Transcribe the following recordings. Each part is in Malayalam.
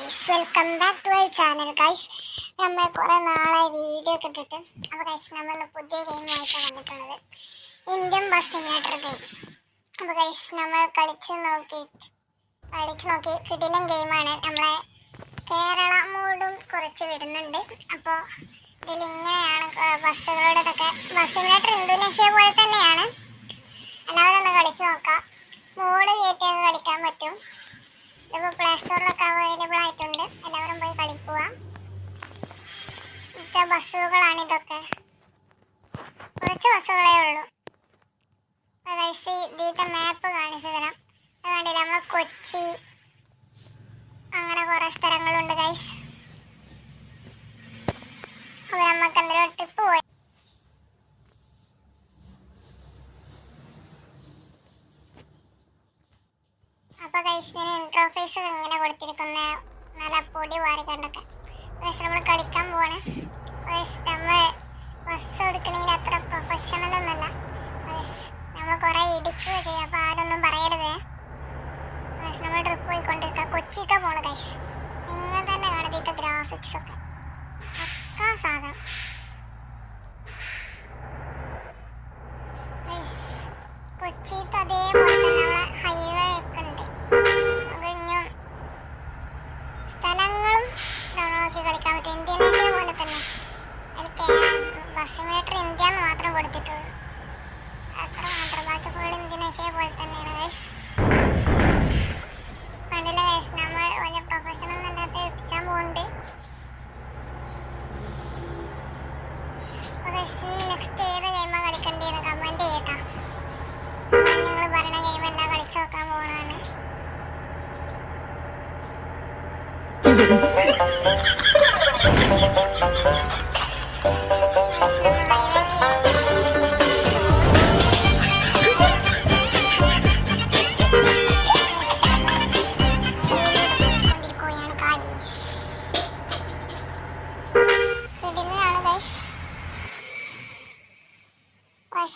Guys, welcome back to our channel guys. നമ്മൾ കുറേ നാളായി വീഡിയോ ഒക്കെ ഇട്ടിട്ട്. അപ്പോൾ ഗൈസ്, നമ്മൾ പുതിയ ഗെയിമായിട്ടാണ് വന്നിട്ടുള്ളത്, ഇന്ത്യൻ ബസ് സിമുലേറ്റർ ഗെയിം. അപ്പോൾ ഗൈസ്, നമ്മൾ കളിച്ച് നോക്കി കിടിലൻ ഗെയിമാണ്. നമ്മളെ കേരള മോഡും കുറച്ച് വരുന്നുണ്ട്. അപ്പോൾ ഇതിലിങ്ങനെയാണ് ബസ്സുകളുടെതൊക്കെ. ബസ് സിമുലേറ്റർ ഇന്തോനേഷ്യ പോലെ തന്നെയാണ്. എല്ലാവരും ഒന്ന് കളിച്ച് നോക്കാം. മോഡ് കയറ്റിയൊക്കെ കളിക്കാൻ പറ്റും. ഇപ്പോൾ പ്ലേ സ്റ്റോറിലൊക്കെ അവൈലബിൾ ആയിട്ടുണ്ട്. എല്ലാവരും പോയി കളിക്കുക. ഇവിടുത്തെ ബസ്സുകളാണ് ഇതൊക്കെ. കുറച്ച് ബസ്സുകളേ ഉള്ളൂ. ഇതിൻ്റെ മാപ്പ് കാണിച്ചു തരാം. അത് കണ്ടില്ല, നമ്മൾ കൊച്ചി അങ്ങനെ കുറേ സ്ഥലങ്ങളുണ്ട് ഗൈസ്. അപ്പോൾ നമുക്ക് എന്തെങ്കിലും ട്രിപ്പ് പോയി. അപ്പോൾ ഗൈസ്, ഞാൻ ഇൻട്രോഫേസ് ഇങ്ങനെ കൊടുത്തിരിക്കുന്ന നല്ല പൊടി വാരിക്കണ്ടൊക്കെ. ഗൈസ്, നമ്മൾ കളിക്കാൻ പോവാണ്. ഗൈസ്, നമ്മൾ ബസ് എടുക്കണമെങ്കിൽ അത്ര പ്രൊഫഷണൽ ഒന്നല്ല. ഗൈസ്, നമ്മൾ കുറേ ഇടിക്കുക ചെയ്യാം. അപ്പോൾ ആരൊന്നും പറയരുത്. ഗൈസ്, നമ്മൾ ട്രിപ്പ് പോയിക്കൊണ്ടിരിക്കുക. കൊച്ചിയൊക്കെ പോകണം ഗൈസ്. നിങ്ങൾ തന്നെ കാണുന്നത് ഇത്തെ ഗ്രാഫിക്സ് ഒക്കെ പക്കാ സാധനം. ഗൈസ്, കൊച്ചിത്തെ അതേപോലെ തന്നെ നമ്മളെ ഹൈവേ ഒക്കെ ഉണ്ട്. ഇനിയും സ്ഥലങ്ങളും ഡൗൺലോഡ് കളിക്കാൻ പറ്റും. ഇന്തോനേഷ്യ പോലെ തന്നെ. ബസ് സിമുലേറ്റർ ഇന്ത്യ എന്ന് മാത്രം കൊടുത്തിട്ടുള്ളൂ. അത്ര മാത്രം. ബാക്കി ഫുൾ ഇന്തോനേഷ്യ പോലെ തന്നെയാണ് ഗൈസ്. കണ്ടില്ല ഗൈസ്, നമ്മൾ വലിയ പ്രൊഫഷണൽ അതിനകത്ത് എത്തിച്ചാൻ പോകുന്നുണ്ട്. അപ്പോൾ ഗൈസ്, നെക്സ്റ്റ് ഏത് ഗെയിമാണ് കളിക്കേണ്ടതെന്ന് കമൻറ്റ് ചെയ്യട്ടോ. നിങ്ങൾ പറയുന്ന ഗെയിമെല്ലാം കളിച്ച് നോക്കാൻ പോകണമെന്ന്.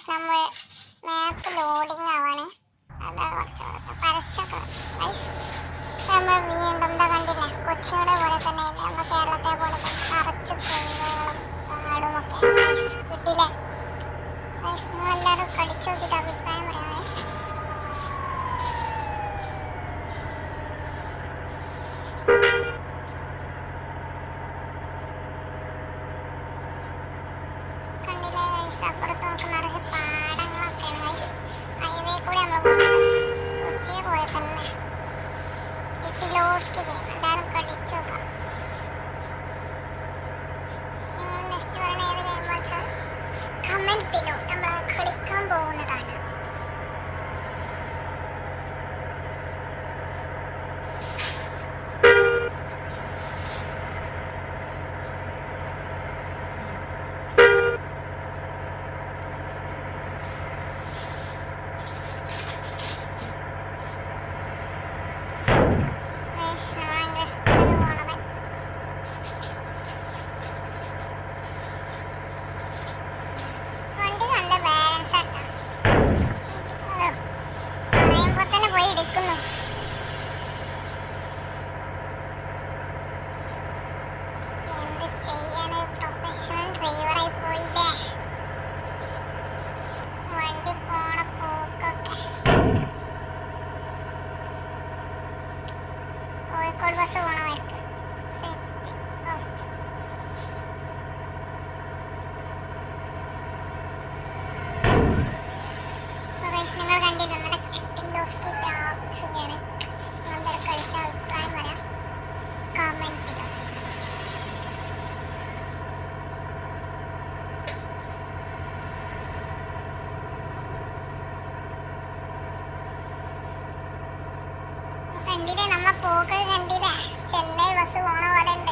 നമ്മൾ മാപ്പ് ലോഡിങ് ആവാണ്. അതാ കുറച്ച് പരസ്യമൊക്കെ ഗൈസ്. നമ്മൾ വീണ്ടും എന്താ കണ്ടില്ല, കൊച്ചിയുടെ പോലെ തന്നെ നമ്മൾ കേരളത്തെ പോലെ തന്നെ നിറച്ച് തെങ്ങുകളും കാടും ഒക്കെ കിട്ടില്ലേ ഗൈസ്. നിങ്ങളെല്ലാവരും കളിച്ചു നോക്കിയിട്ട് അഭിപ്രായം പറയാം ഗൈസ്. കണ്ടില്ലേ ഗൈസ്, അപ്പുറത്ത് നമുക്ക് നിറച്ച് പാടങ്ങളൊക്കെയാണ് ഗൈസ്. ഹൈവേ കൂടെ നമ്മൾ പോകുന്നത്. കൊച്ചിയെ പോലെ തന്നെ ലോസ്റ്റ് ഗെയിം. എല്ലാവരും കളിച്ചു നോക്കാം. നിങ്ങൾ നെക്സ്റ്റ് പറയുന്ന ഏത് ഗെയിം വെച്ചാൽ കമൻറ്റ് ബിലോ. നമ്മൾ കളിക്കാൻ പോകുന്നതാണ്. കോഴിക്കോട് ബസ് പോകണമായിരിക്കും. നിങ്ങൾ കണ്ടില്ല, നല്ല കിട്ടിലോസ്കി ഗ്രാഫിക്സൊക്കെയാണ്. നിങ്ങളുടെ കളിച്ച അഭിപ്രായം പറയാം കമൻറ്റ് ചെയ്തു. കണ്ടില്ലേ, നമ്മളെ പോക്ക് കണ്ടില്ലേ, ചെന്നൈ ബസ് പോണ പോലെ ഉണ്ട്.